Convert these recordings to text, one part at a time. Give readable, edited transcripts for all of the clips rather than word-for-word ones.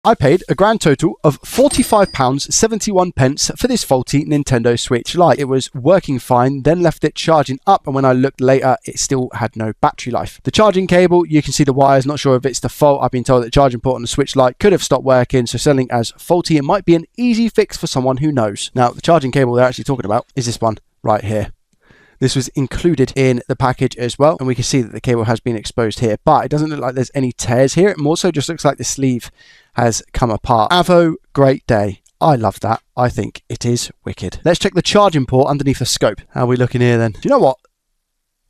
I paid a grand total of £45.71 for this faulty Nintendo Switch Lite. It was working fine, then left it charging up, and when I looked later, it still had no battery life. The charging cable, you can see the wires, not sure if it's the fault. I've been told that the charging port on the Switch Lite could have stopped working, so selling as faulty, it might be an easy fix for someone who knows. Now, the charging cable they're actually talking about is this one right here. This was included in the package as well, and we can see that the cable has been exposed here, but it doesn't look like there's any tears here. It more so just looks like the sleeve has come apart. Avo, great day. I love that. I think it is wicked. Let's check the charging port underneath the scope. How are we looking here then? Do you know what?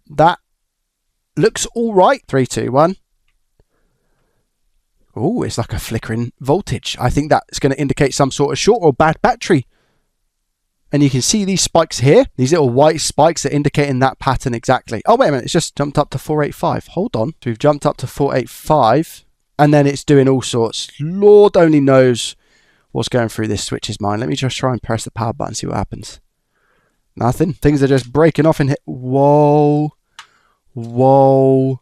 That looks all right. 3, 2, 1. Oh, it's like a flickering voltage. I think that's going to indicate some sort of short or bad battery. And you can see these spikes here. These little white spikes are indicating that pattern exactly. Oh, wait a minute. It's just jumped up to 485. Hold on. So we've jumped up to 485. And then it's doing all sorts. Lord only knows what's going through this Switch's mind. Let me just try and press the power button, see what happens. Nothing. Things are just breaking off in here. Whoa. Whoa.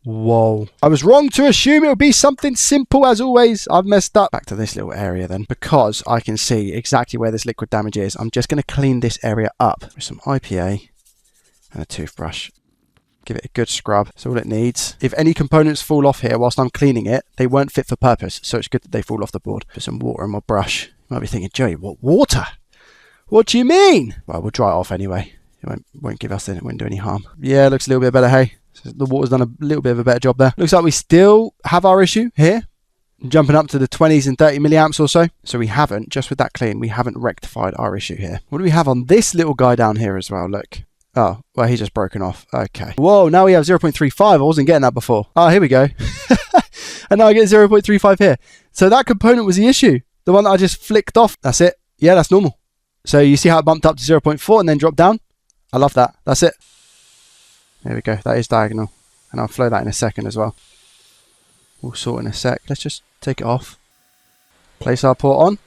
Whoa. I was wrong to assume it would be something simple as always. I've messed up. Back to this little area then. Because I can see exactly where this liquid damage is, I'm just going to clean this area up with some IPA and a toothbrush. Give it a good scrub. That's all it needs. If any components fall off here whilst I'm cleaning it, they weren't fit for purpose. So it's good that they fall off the board. Put some water in my brush. You might be thinking, Joey, what water? What do you mean? Well, we'll dry it off anyway. It won't give us, it won't do any harm. Yeah, looks a little bit better, hey. So the water's done a little bit of a better job there. Looks like we still have our issue here. Jumping up to the 20s and 30 milliamps or so. So we haven't, just with that clean, we haven't rectified our issue here. What do we have on this little guy down here as well? Look. Oh, well, he's just broken off. Okay. Whoa, now we have 0.35. I wasn't getting that before. Oh, here we go. And now I get 0.35 here. So that component was the issue. The one that I just flicked off. That's it. Yeah, that's normal. So you see how it bumped up to 0.4 and then dropped down? I love that. That's it. There we go. That is diagonal. And I'll flow that in a second as well. We'll sort in a sec. Let's just take it off. Place our port on.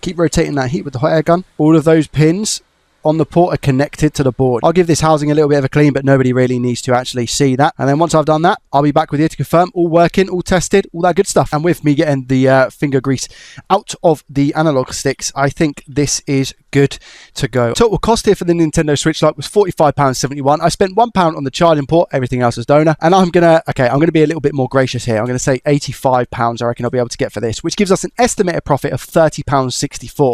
Keep rotating that heat with the hot air gun. All of those pins on the port are connected to the board. I'll give this housing a little bit of a clean, but nobody really needs to actually see that. And then once I've done that, I'll be back with you to confirm all working, all tested, all that good stuff. And with me getting the finger grease out of the analog sticks, I think this is good to go. Total cost here for the Nintendo Switch Lite was £45.71. I spent £1 on the charging port, everything else was donor. And I'm gonna be a little bit more gracious here. I'm gonna say £85 I reckon I'll be able to get for this, which gives us an estimated profit of £30.64.